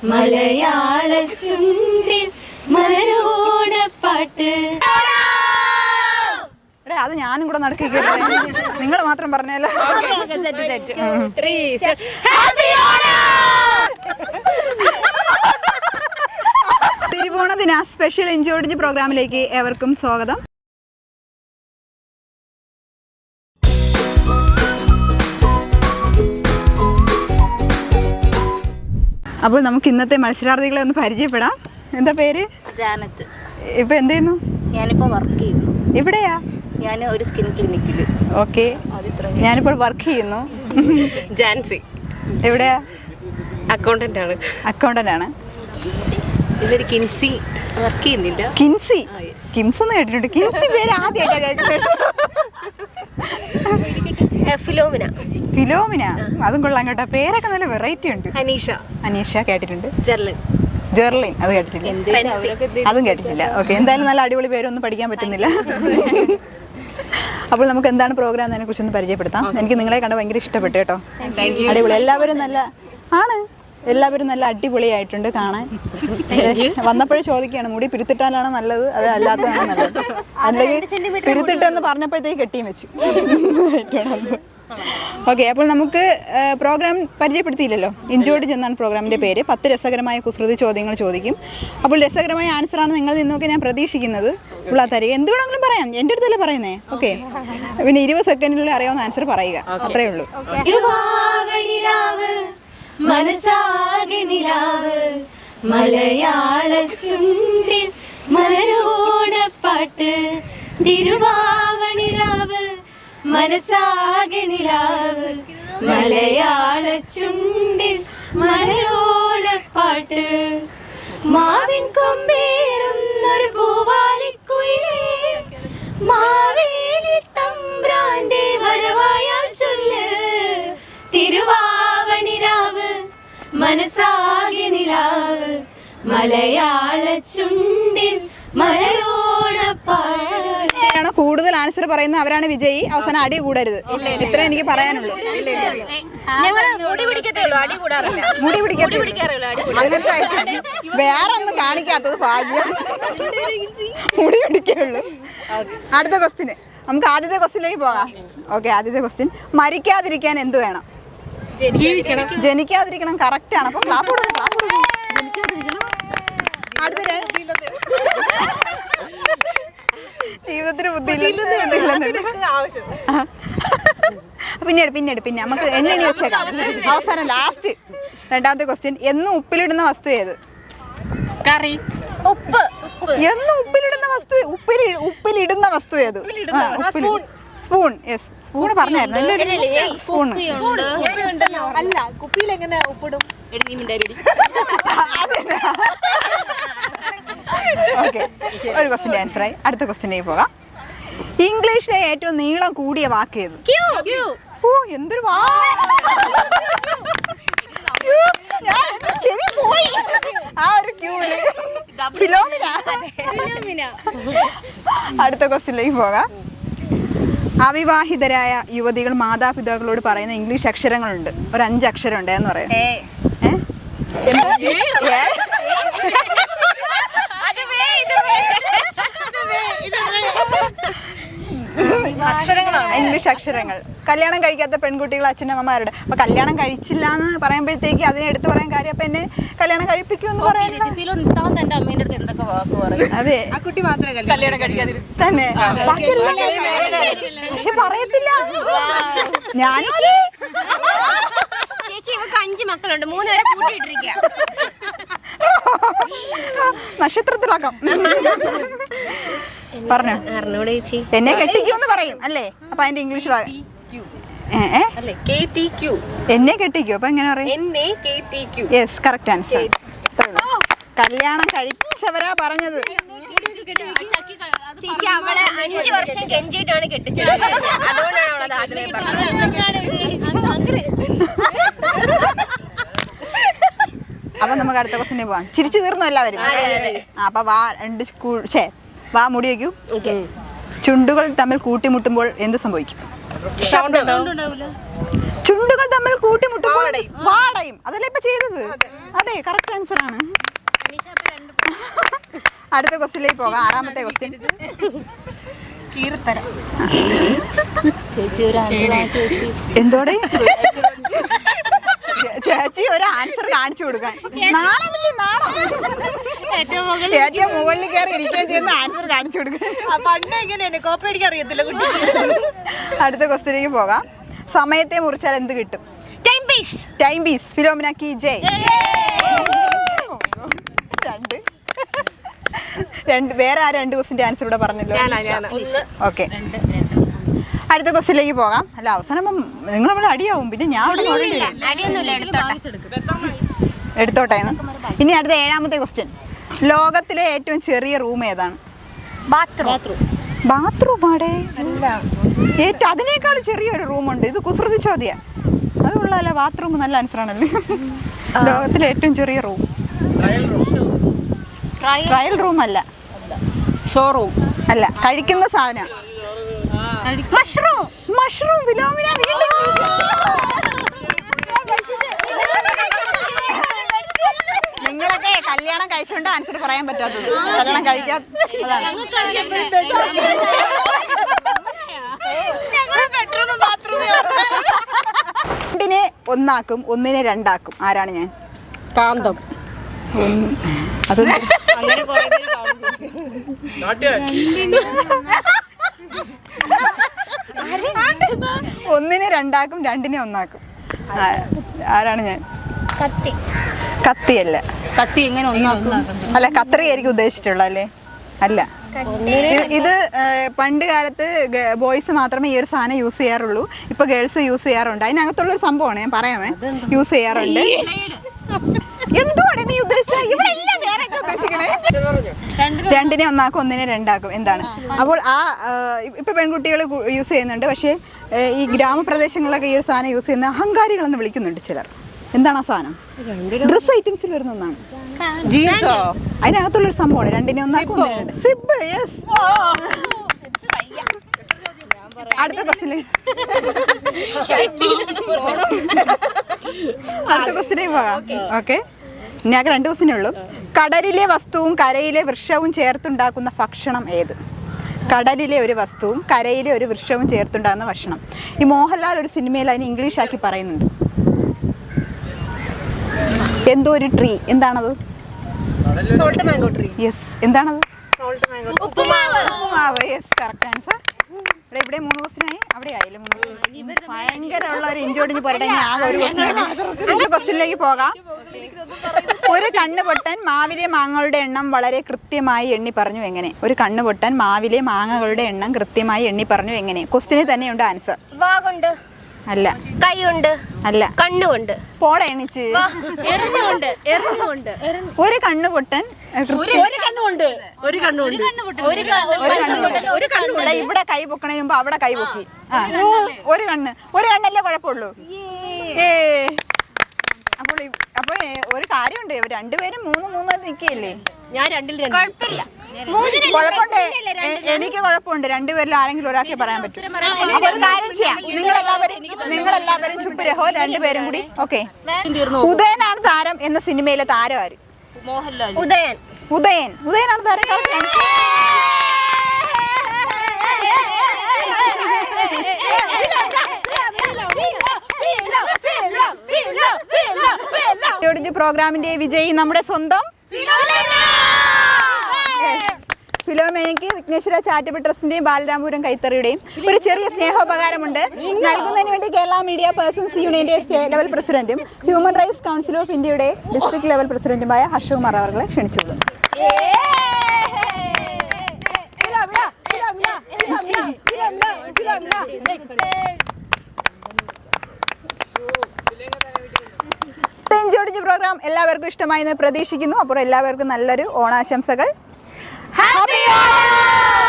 മലയാള ചുണ്ടിൽ മലരോണപ്പാട്ട്. അത് ഞാനും കൂടെ നടക്കിക്കോ, നിങ്ങൾ മാത്രം പറഞ്ഞല്ലോ. തിരുവോണദിന സ്പെഷ്യൽ ഇഞ്ചോടിഞ്ച് പ്രോഗ്രാമിലേക്ക് ഏവർക്കും സ്വാഗതം. അപ്പോൾ നമുക്ക് ഇന്നത്തെ മത്സരാർത്ഥികളെ ഒന്ന് പരിചയപ്പെടാം. എന്താ പേര്? ജാനറ്റ്. ഇപ്പൊ എന്ത് ചെയ്യുന്നു? ഞാനിപ്പോൾ വർക്ക് ചെയ്യുന്നു. എവിടെയാ? ഞാൻ ഒരു സ്കിൻ ക്ലിനിക്കിൽ. ഓക്കെ, ഞാനിപ്പോൾ വർക്ക് ചെയ്യുന്നു. ജാൻസി. എവിടെയാ? അക്കൗണ്ടന്റ് ആണ്. അക്കൗണ്ടന്റ് ആണ്. ഇവര് കിൻസി വർക്ക് ചെയ്യുന്നില്ല. കിൻസി? കിംസ് എന്ന് കേട്ടിട്ടുണ്ട്. കിൻസി പേര് ആദ്യമായിട്ടാ കേൾക്കുന്നത്. ഫിലോമിന. ഫിലോമിന, അതും കൊള്ളാം കേട്ടോ. പേരൊക്കെ നല്ല വെറൈറ്റി ഉണ്ട്. അനീഷ. അനീഷ കേട്ടിട്ടുണ്ട്. ജെർലിൻ. ജെർലിൻ അത് കേട്ടിട്ടില്ല. അതും കേട്ടിട്ടില്ല. ഓക്കെ, എന്തായാലും നല്ല അടിപൊളി പേരൊന്നും പഠിക്കാൻ പറ്റുന്നില്ല. അപ്പോൾ നമുക്ക് എന്താണ് പ്രോഗ്രാം എന്നതിനെ കുറിച്ചൊന്ന് പരിചയപ്പെടുത്താം. എനിക്ക് നിങ്ങളെ കണ്ട് ഭയങ്കര ഇഷ്ടപ്പെട്ടു കേട്ടോ. അടിപൊളി. എല്ലാവരും നല്ല അടിപൊളിയായിട്ടുണ്ട് കാണാൻ. വന്നപ്പോഴേ ചോദിക്കുകയാണ്, മുടി പിരുത്തിട്ടാലാണോ നല്ലത് അത് അല്ലാത്തതാണോ നല്ലത്? അല്ലെങ്കിൽ പിരുത്തിട്ടെന്ന് പറഞ്ഞപ്പോഴത്തേക്ക് കെട്ടിയും വെച്ചു. ഓക്കെ, അപ്പോൾ നമുക്ക് പ്രോഗ്രാം പരിചയപ്പെടുത്തിയില്ലല്ലോ. ഇഞ്ചോടിഞ്ച് എന്നാണ് പ്രോഗ്രാമിൻ്റെ പേര്. 10 രസകരമായ കുസൃതി ചോദ്യങ്ങൾ ചോദിക്കും. അപ്പോൾ രസകരമായ ആൻസറാണ് നിങ്ങളിൽ നിന്നൊക്കെ ഞാൻ പ്രതീക്ഷിക്കുന്നത്. ഉള്ള തരിക എന്ത് വേണമെങ്കിലും പറയാം, എൻ്റെ അടുത്തല്ലേ പറയുന്നേ. ഓക്കെ, പിന്നെ 20 സെക്കൻഡിനുള്ളിൽ അറിയാവുന്ന ആൻസർ പറയുക, അത്രേ ഉള്ളൂ. മനസാകെ നിലാവ് മലയാള ചുണ്ടിൽ മലരോണപ്പാട്ട്. തിരുവാവണിരാവ് മനസാകെ നിലാവ് മലയാള ചുണ്ടിൽ മലരോണപ്പാട്ട്. മാവിൻ കൊമ്പേറുന്നൊരു പൂവാലിക്കുയിലേ, മാവേലി തമ്പ്രാന്റെ വരവായാൽ ചൊല്ല്. തിരുവാവണിരാവ് മനസാകെ നിലാവ് മലയാള ചുണ്ടിൽ മലയോണപ്പാട്ട്. കൂടുതൽ ആൻസർ പറയുന്ന അവരാണ് വിജയി. അവസാനം അടി കൂടരുത്, ഇത്ര എനിക്ക് പറയാനുള്ളൂ. മുടി പിടിക്കത്തില്ല, അങ്ങനത്തെ വേറെ ഒന്നും കാണിക്കാത്തത് ഭാഗ്യം. മുടി പിടിക്കുള്ളൂ. അടുത്ത ക്വസ്റ്റ്യന് നമുക്ക് ആദ്യത്തെ ക്വസ്റ്റ്യനിലേക്ക് പോകാം. ഓക്കെ, ആദ്യത്തെ ക്വസ്റ്റ്യൻ, മരിക്കാതിരിക്കാൻ എന്ത് വേണം? ജനിക്കാതിരിക്കണം. കറക്റ്റ് ആണ്. അപ്പൊ ക്ലാപ്പ് കൊടുക്കും. ജീവിതത്തിന് പിന്നെ നമുക്ക് എണ്ണി വെച്ചേക്കാം. അവസാനം ലാസ്റ്റ് രണ്ടാമത്തെ ക്വസ്റ്റ്യൻ, എന്നും ഉപ്പിലിടുന്ന വസ്തു ഏത്? കറി. ഉപ്പ്. എന്നും ഉപ്പിലിടുന്ന വസ്തു ഏത്? സ്പൂൺ. യെസ്, സ്പൂൺ പറഞ്ഞായിരുന്നു. സ്പൂൺ. അല്ല, കുപ്പിയിൽ എങ്ങനെ ഉപ്പിടും? ഓക്കെ, ഒരു ക്വസ്റ്റിന്റെ ആൻസർ ആയി. അടുത്ത ക്വസ്റ്റിലേക്ക് പോകാം. ഇംഗ്ലീഷിലെ ഏറ്റവും നീളം കൂടിയ വാക്ക് ഏത്? ഓ, എന്തൊരു ചെവി പോയി ആ ഒരു ക്യൂല്. ഫിലോമിന. അടുത്ത ക്വസ്റ്റിലേക്ക് പോകാം. അവിവാഹിതരായ യുവതികൾ മാതാപിതാക്കളോട് പറയുന്ന ഇംഗ്ലീഷ് അക്ഷരങ്ങളുണ്ട്. ഒരു 5 അക്ഷരം ഉണ്ട് എന്ന് പറയാം. ഇംഗ്ലീഷ് അക്ഷരങ്ങൾ. കല്യാണം കഴിക്കാത്ത പെൺകുട്ടികൾ അച്ഛനമ്മമാരുടെ. അപ്പൊ കല്യാണം കഴിച്ചില്ല എന്ന് പറയുമ്പോഴത്തേക്ക് അതിനെ എടുത്തു പറയാൻ കാര്യം അപ്പൊ എന്നെ കല്യാണം കഴിപ്പിക്കുമെന്ന് പറയാം. അതെ, തന്നെ. പക്ഷെ പറയത്തില്ല. ഞാനും അതെ. ചേച്ചി, ഇവക്ക് 5 മക്കളുണ്ട്, 3 പേരെ കൂട്ടിയിട്ടിരിക്കുക. നക്ഷത്രത്തിലാക്കാം. പറഞ്ഞോ. എന്നെ കെട്ടിക്കൂന്ന് പറയും അല്ലേ? അപ്പൊ അതിന്റെ ഇംഗ്ലീഷ് എന്നെ കെട്ടിക്കൂ. അപ്പൊ എങ്ങനെ പറയും? Yes, correct answer. കല്യാണം കഴിച്ചവരാ പറഞ്ഞത്. ചേച്ചി, അവളെ 5 വർഷം കെഞ്ചിട്ടാണ് കെട്ടിച്ചത്. അതുകൊണ്ടാണ് അവളത് ആദ്യമേ പറഞ്ഞത്. അപ്പൊ നമുക്ക് അടുത്ത ക്വസ്റ്റ്യൻ പോവാം. ചിരിച്ചു തീർന്നു എല്ലാവരും. അപ്പൊ വാ മുടി വയ്ക്കൂ. ചുണ്ടുകൾ തമ്മിൽ കൂട്ടിമുട്ടുമ്പോൾ എന്ത് സംഭവിക്കും? ചുണ്ടുകൾ തമ്മിൽ കൂട്ടിമുട്ടുമ്പോൾ വാടയും അതല്ലേ ഇപ്പൊ ചെയ്തത്. അതെ, കറക്റ്റ് ആൻസർ ആണ്. അടുത്ത ക്വസ്റ്റ്യനിലേക്ക് പോകാം. 6ാമത്തെ ക്വസ്റ്റ്യൻ. എന്തോടെ ചേച്ചി ഒരു ആൻസർ കാണിച്ചു കൊടുക്കാൻ നാണമില്ലേ? നാണം. ഏറ്റവും മുകളിൽ കയറി ഇരിക്കുകയും ചെയ്യുന്ന ആൻസർ കാണിച്ചു കൊടുക്കാൻ. അടുത്ത ക്വസ്റ്റ്യനിലേക്ക് പോകാം. സമയത്തെ മുറിച്ചാൽ എന്ത് കിട്ടും? Time piece. ഫിലോമിന കി ജയ്. രണ്ട് വേറെ ആ 2 ക്വസ്റ്റിന്റെ ആൻസർ ഇവിടെ പറഞ്ഞല്ലോ. ഓക്കെ, അടുത്ത ക്വസ്റ്റ്യനിലേക്ക് പോകാം. അല്ല, അവസാനം നിങ്ങൾ നമ്മൾ അടിയാവും. പിന്നെ ഞാൻ എടുത്തോട്ടെ. ഇനി അടുത്ത 7ാമത്തെ ക്വസ്റ്റ്യൻ. ലോകത്തിലെ ഏറ്റവും ചെറിയ റൂം ഏതാണ്? ബാത്റൂം ആടേ. ഏറ്റവും അതിനേക്കാൾ ചെറിയൊരു റൂമുണ്ട്. ഇത് കുസൃതി ചോദ്യ. അതുകൊള്ളാല്ല. ബാത്റൂം നല്ല ആൻസർ ആണല്ലേ. ലോകത്തിലെ ഏറ്റവും ചെറിയ റൂം ട്രയൽ റൂം അല്ല, ഷോറൂം അല്ല, കഴിക്കുന്ന സാധനം. മഷ്റൂം. ഫിലോമിന വീണ്ടും. നിങ്ങളൊക്കെ കല്യാണം കഴിച്ചോണ്ട് ആൻസർ പറയാൻ പറ്റാത്തത്. കല്യാണം കഴിക്കാത്തതാണ്. രണ്ടിനെ ഒന്നാക്കും, ഒന്നിനെ രണ്ടാക്കും. ആരാണ് ഞാൻ? കാന്തം. അത് ഒന്നിനെ രണ്ടാക്കും, രണ്ടിനെ ഒന്നാക്കും. ആരാണ് ഞാൻ? കത്തിയല്ല. കത്തി എങ്ങനെ ഒന്നാക്കും? അല്ല, കത്രിയായിരിക്കും ഉദ്ദേശിച്ചിട്ടുള്ള അല്ലേ? അല്ല, ഇത് പണ്ട് കാലത്ത് ബോയ്സ് മാത്രമേ ഈ ഒരു സാധനം യൂസ് ചെയ്യാറുള്ളൂ. ഇപ്പൊ ഗേൾസ് യൂസ് ചെയ്യാറുണ്ട്. അതിനകത്തുള്ളൊരു സംഭവമാണ്, ഞാൻ പറയാമേ. യൂസ് ചെയ്യാറുണ്ട്. എന്തുവാണ് നീ ഉദ്ദേശിച്ചത്? ഇവിടെ എല്ലാം വേറെ ഉദ്ദേശിക്കണേ. രണ്ടിനെ ഒന്നാക്കും, ഒന്നിനെ രണ്ടാക്കും. എന്താണ്? അപ്പോൾ ഇപ്പൊ പെൺകുട്ടികൾ യൂസ് ചെയ്യുന്നുണ്ട്. പക്ഷേ ഈ ഗ്രാമപ്രദേശങ്ങളിലൊക്കെ ഈ ഒരു സാധനം യൂസ് ചെയ്യുന്ന അഹങ്കാരികളെന്ന് വിളിക്കുന്നുണ്ട് ചിലർ. എന്താണ് ആ സാധനം? ഡ്രസ് ഐറ്റംസിൽ വരുന്ന ഒന്നാണ്. അതിനകത്തുള്ളൊരു സംഭവമാണ്. രണ്ടിനെ ഒന്നാക്കും, ഒന്നിനെ രണ്ട്. സിബ്. യെസ്. അടുത്ത ക്വസ്റ്റ്യനിലേക്ക് പോകാം. ഓക്കെ, ഇനി ആകെ 2 ക്വസ്റ്റ്യനേ ഉള്ളൂ. കടലിലെ വസ്തുവും കരയിലെ വൃക്ഷവും ചേർത്തുണ്ടാക്കുന്ന ഭക്ഷണം ഏത്? കടലിലെ ഒരു വസ്തുവും കരയിലെ ഒരു വൃക്ഷവും ചേർത്തുണ്ടാകുന്ന ഭക്ഷണം. ഈ മോഹൻലാൽ ഒരു സിനിമയിൽ അതിന് ഇംഗ്ലീഷ് ആക്കി പറയുന്നുണ്ട്. എന്തോ ഒരു ട്രീ. എന്താണത്? Salt mango tree. യെസ്. എന്താണത്? Salt mango. ഉപ്പുമാവ്. Yes, correct answer. ഇവിടെ 3 ക്വസ്റ്റ്യനായി. അവിടെ ആയില്ല 3 ക്വസ്റ്റ്യൻ. ഭയങ്കരമുള്ള ഒരു ഇഞ്ചോടിഞ്ഞ് പോരട്ടെ. ആകെ ഒരു ക്വസ്റ്റ്യനിലേക്ക് പോകാം. ഒരു കണ്ണ് പൊട്ടൻ മാവിലെ മാങ്ങകളുടെ എണ്ണം വളരെ കൃത്യമായി എണ്ണി പറഞ്ഞു എങ്ങനെ? ഒരു കണ്ണ് പൊട്ടൻ മാവിലെ മാങ്ങകളുടെ എണ്ണം കൃത്യമായി എണ്ണി പറഞ്ഞു എങ്ങനെ? ക്വസ്റ്റ്യനിൽ തന്നെയുണ്ട് ആൻസർ. വാഗുണ്ട്. അല്ല. കൈയുണ്ട്. അല്ല. കണ്ണുകൊണ്ട്. പോടെ എണിച്ച്. ഒരു കണ്ണ് പൊട്ടൻ ഇവിടെ കൈ പൊക്കണതിന് മുമ്പ് അവിടെ കൈ പൊക്കി. ഒരു കണ്ണല്ലേ കുഴപ്പമുള്ളൂ. അപ്പോൾ ഒരു കാര്യമുണ്ട്. 2 പേരും 3 നിൽക്കുകയല്ലേ? കുഴപ്പമുണ്ട്. എനിക്ക് കുഴപ്പമുണ്ട്. 2 പേരിൽ ആരെങ്കിലും ഒരാൾക്ക് പറയാൻ പറ്റും. അപ്പൊ ഒരു കാര്യം ചെയ്യാം. നിങ്ങളെല്ലാവരും ചുപ്പ് രഹോ. 2 പേരും കൂടി. ഓക്കെ. ഉദയനാണ് താരം എന്ന സിനിമയിലെ താരം ആര്? ഉദയനാണ് താരം. പ്രോഗ്രാമിന്റെ വിജയി നമ്മുടെ സ്വന്തം ഫിലോമിനയ്ക്ക് വിഘ്നേശ്വര ചാരിറ്റബിൾ ട്രസ്റ്റിന്റെയും ബാലരാമപുരം കൈത്തറിയുടെയും ഒരു ചെറിയ സ്നേഹോപകാരമുണ്ട്. നൽകുന്നതിന് വേണ്ടി കേരള മീഡിയ പേഴ്സൺസ് യൂണിയന്റെ സ്റ്റേറ്റ് ലെവൽ പ്രസിഡന്റും ഹ്യൂമൻ റൈറ്റ്സ് കൗൺസിൽ ഓഫ് ഇന്ത്യയുടെ ഡിസ്ട്രിക്ട് ലെവൽ പ്രസിഡന്റുമായ ഹർഷകുമാർ അവരെ ക്ഷണിച്ചുകൊള്ളുന്നു. പ്രോഗ്രാം എല്ലാവർക്കും ഇഷ്ടമായി എന്ന് പ്രതീക്ഷിക്കുന്നു. അപ്പോൾ എല്ലാവർക്കും നല്ലൊരു ഓണാശംസകൾ. ഹാപ്പി ഓണം.